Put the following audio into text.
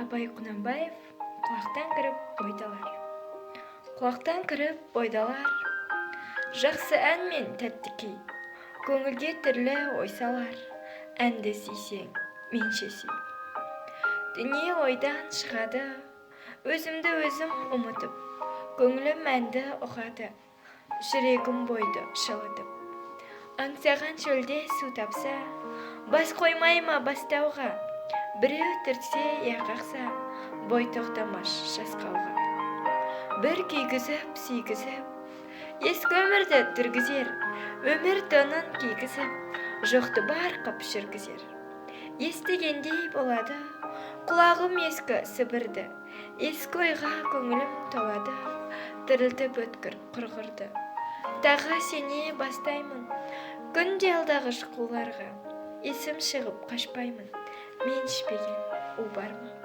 Абай Құнанбаев құлақтан кіріп бойдалар. Құлақтан кіріп бойдалар. Жақсы ән мен тәтті күй, көңілге түрлі ой салар. Әнді сүйсең, менше сүй. Дүние ойдан шығады, өзімді өзім ұмытып, көңілім әнді ұғады, жүрегім бойды шылытып. Аңсаған шөлде су тапса, бас қоймай ма бастауға? Біреу түртсе я қақса, бой тоқтамаш жасқауға. Бір күйгізіп, сүйгізіп, ескі өмірді түргізер, өмір тонын кигізіп, жоқты бар қып жүргізер. Естігендей болады, құлағым ескі сыбырды, ескі ойға көңілім толады, тірілтіп өткір құрғырды. Тағы сене бастаймын, күнде алдағыш қуларға, есім шығып қашпаймын, мен ішпеген у бар ма?